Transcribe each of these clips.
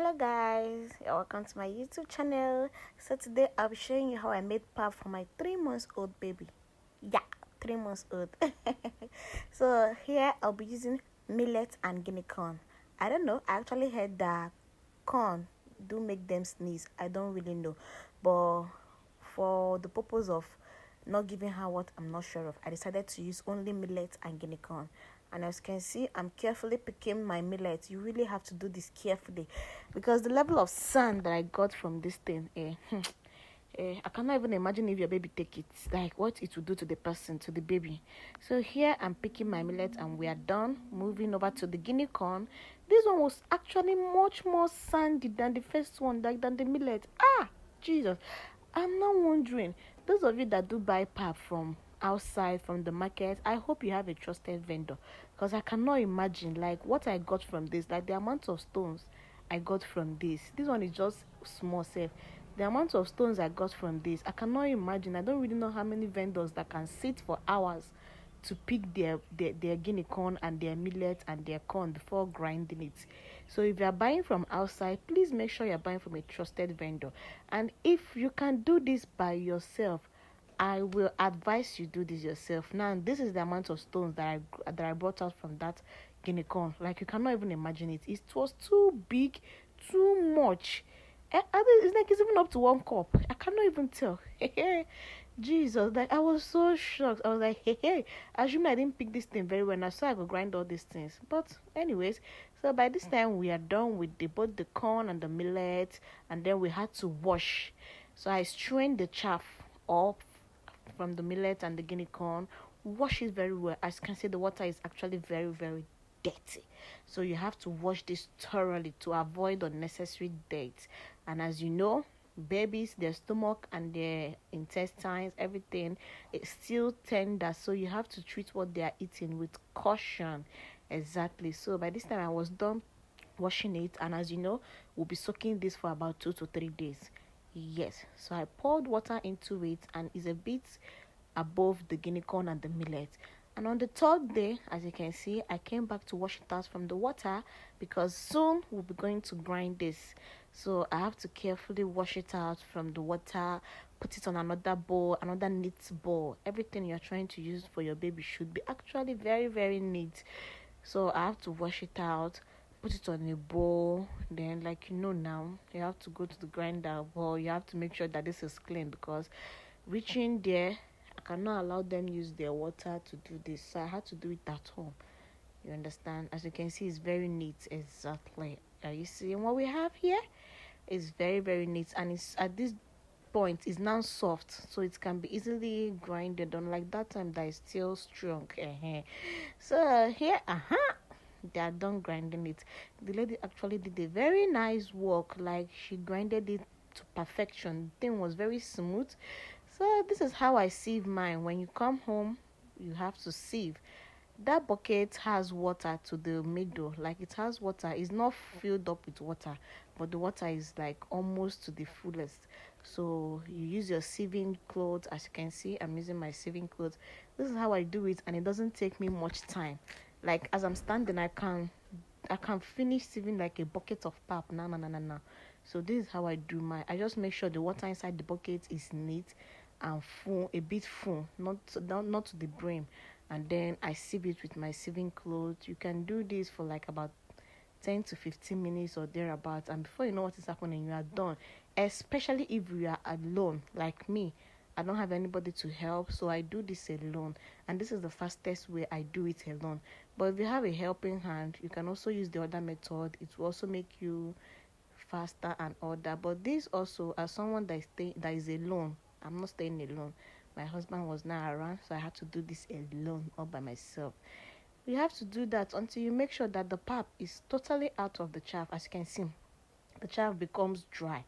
Hello guys, you're welcome to my YouTube channel. So today I'll be showing you how I made pap for my 3 months old baby. Yeah, 3 months old. So here I'll be using millet and guinea corn. I don't know, I actually heard that corn do make them sneeze. I don't really know, but for the purpose of not giving her what I'm not sure of, I decided to use only millet and guinea corn. And as you can see, I'm carefully picking my millet. You really have to do this carefully because the level of sand that I got from this thing, I cannot even imagine if your baby take it, like what it will do to the person, to the baby. So here I'm picking my millet and we are done. Moving over to the guinea corn. This one was actually much more sandy than the first one, like than the millet. Jesus. I'm not wondering, those of you that do buy pap from outside, from the market, I hope you have a trusted vendor, because I cannot imagine like what I got from this, like the amount of stones I got from this one is just small safe. The amount of stones I got from this, I cannot imagine. I don't really know how many vendors that can sit for hours to pick their guinea corn and their millet and their corn before grinding it. So if you are buying from outside, please make sure you're buying from a trusted vendor. And if you can do this by yourself, I will advise you do this yourself. Now this is the amount of stones that I brought out from that guinea corn. Like you cannot even imagine it. It was too big, too much. It's like it's even up to 1 cup. I cannot even tell. Jesus, like I was so shocked. I was like, hey, assuming I didn't pick this thing very well, now so I could grind all these things. But anyways, so by this time we are done with both the corn and the millet, and then we had to wash. So I strained the chaff off from the millet and the guinea corn, wash it very well. As you can see, the water is actually very, very dirty. So you have to wash this thoroughly to avoid unnecessary dirt. And as you know, babies, their stomach and their intestines, everything is still tender, so you have to treat what they are eating with caution. Exactly. So by this time I was done washing it, and as you know, we'll be soaking this for about 2 to 3 days. Yes, so I poured water into it and it's a bit above the guinea corn and the millet. And on the third day, as you can see, I came back to wash it out from the water because soon we'll be going to grind this. So I have to carefully wash it out from the water, put it on another bowl, another neat bowl. Everything you're trying to use for your baby should be actually very, very neat. So I have to wash it out, put it on a bowl. Then, like you know now, you have to go to the grinder bowl. You have to make sure that this is clean because reaching there, I cannot allow them use their water to do this. So I had to do it at home. You understand? As you can see, it's very neat. Exactly. Are you seeing what we have here? It's very, very neat, and it's at this point it's now soft, so it can be easily grinded, unlike that time that is still strong. So here, they are done grinding it. The lady actually did a very nice work, like she grinded it to perfection. The thing was very smooth. So this is how I sieve mine. When you come home, you have to sieve. That bucket has water to the middle, like it has water. It's not filled up with water, but the water is like almost to the fullest. So you use your sieving cloth. As you can see, I'm using my sieving cloth. This is how I do it, and it doesn't take me much time. Like as I'm standing, I can finish sieving like a bucket of pap. No. So this is how I do my. I just make sure the water inside the bucket is neat and full, a bit full, not to the brim. And then I sieve it with my sieving cloth. You can do this for like about 10 to 15 minutes or thereabouts, and before you know what is happening, you are done. Especially if you are alone, like me. I don't have anybody to help, so I do this alone, and this is the fastest way I do it alone. But if you have a helping hand, you can also use the other method. It will also make you faster and all that. But this also, as someone that is alone, I'm not staying alone. My husband was not around, so I had to do this alone, all by myself. You have to do that until you make sure that the pap is totally out of the chaff. As you can see, the chaff becomes dry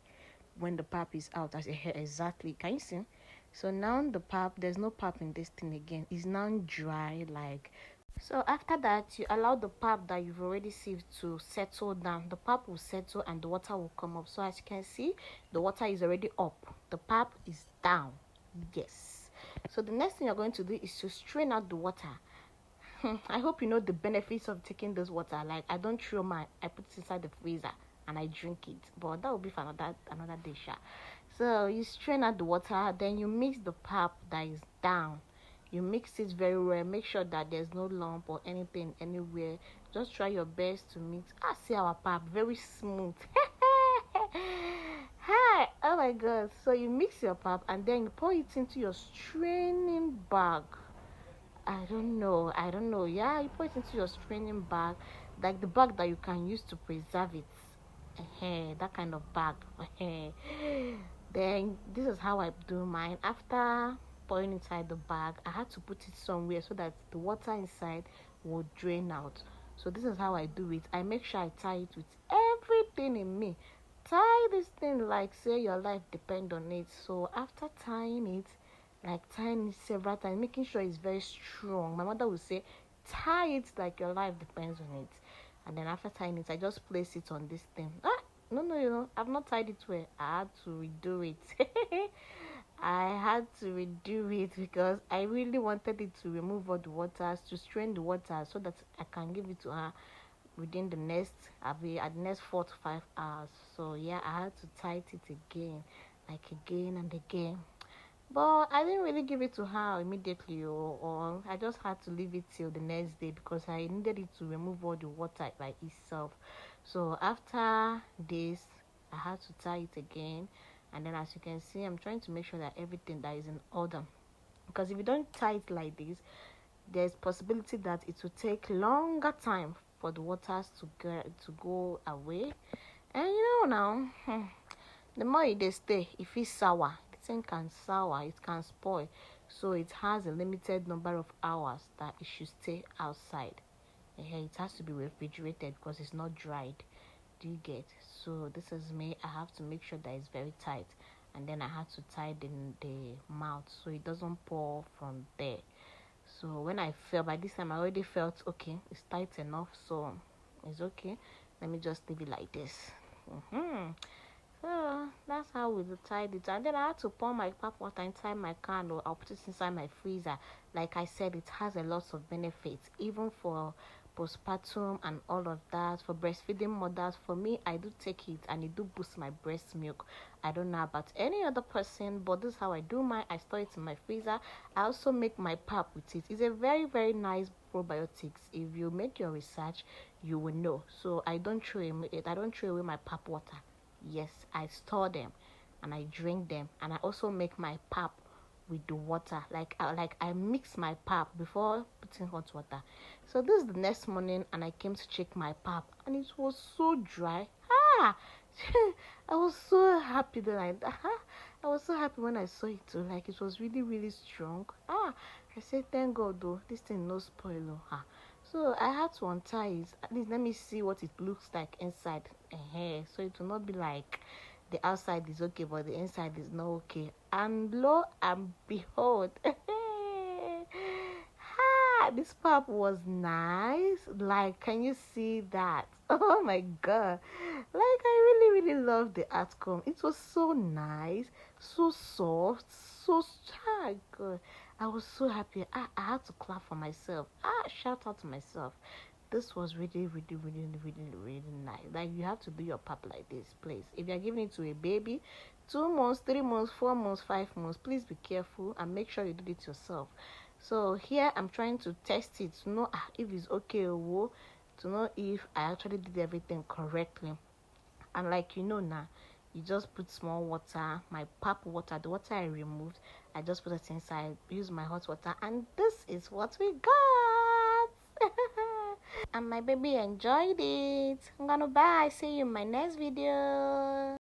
when the pap is out. Exactly, can you see? So now the pap, there's no pap in this thing again. It's now dry, like. So after that, you allow the pap that you've already sieved to settle down. The pap will settle and the water will come up. So as you can see, the water is already up. The pap is down. Yes. So the next thing you're going to do is to strain out the water. I hope you know the benefits of taking this water. Like I don't throw mine, I put it inside the freezer and I drink it. But that will be for another dish. So you strain out the water, then you mix the pap that is down. You mix it very well. Make sure that there's no lump or anything anywhere. Just try your best to mix. See our pap, very smooth. Hi, oh my god. So you mix your pap and then you pour it into your straining bag. I don't know. Yeah, you put it into your straining bag, like the bag that you can use to preserve it. That kind of bag. Then this is how I do mine. After pouring inside the bag, I had to put it somewhere so that the water inside will drain out. So this is how I do it. I make sure I tie it with everything in me. Tie this thing like say your life depend on it. So after tying it, like tying it several times, making sure it's very strong. My mother would say, tie it like your life depends on it. And then after tying it, I just place it on this thing. No, I've not tied it well. I had to redo it. I had to redo it because I really wanted it to remove all the waters, to strain the water so that I can give it to her within the next, I'll be at the next 4 to 5 hours. So yeah, I had to tight it again, like again and again. But I didn't really give it to her immediately, or I just had to leave it till the next day because I needed it to remove all the water by itself. So after this, I had to tie it again. And then as you can see, I'm trying to make sure that everything that is in order. Because if you don't tie it like this, there's possibility that it will take longer time for the waters to go away. And now, the more they stay, if it's sour, the thing can sour, it can spoil. So it has a limited number of hours that it should stay outside. It has to be refrigerated because it's not dried. Do you get? So this is me. I have to make sure that it's very tight, and then I have to tie the mouth so it doesn't pour from there. So when I felt, by this time I already felt okay, it's tight enough, so it's okay. Let me just leave it like this. So that's how we tied it. And then I had to pour my pap water inside my can, or I'll put it inside my freezer. Like I said, it has a lot of benefits, even for postpartum and all of that. For breastfeeding mothers, for me, I do take it and it do boost my breast milk. I don't know about any other person, but this is how I do mine. I store it in my freezer. I also make my pap with it. It's a very, very nice probiotics. If you make your research, you will know. So I don't throw it. I don't throw away my pap water. Yes, I store them and I drink them, and I also make my pap with the water. Like I mix my pap before putting hot water. So this is the next morning, and I came to check my pap, and it was so dry. I was so happy I was so happy when I saw it too. Like it was really, really strong. I said, thank God though, this thing no spoil. So I had to untie it. At least let me see what it looks like inside. So it will not be like the outside is okay, but the inside is not okay. And lo and behold, this pap was nice. Like, can you see that? Oh my god. Like, I really, really love the outcome. It was so nice, so soft, so good. I was so happy. I had to clap for myself. Shout out to myself. This was really, really, really, really, really nice. Like, you have to do your pap like this, please. If you're giving it to a baby, 2 months, 3 months, 4 months, 5 months, please be careful and make sure you do it yourself. So here I'm trying to test it to know if it's okay or to know if I actually did everything correctly. And like now, you just put small water, my pap water, the water I removed, I just put it inside, use my hot water, and this is what we got. And my baby enjoyed it. I'm gonna bye. See you in my next video.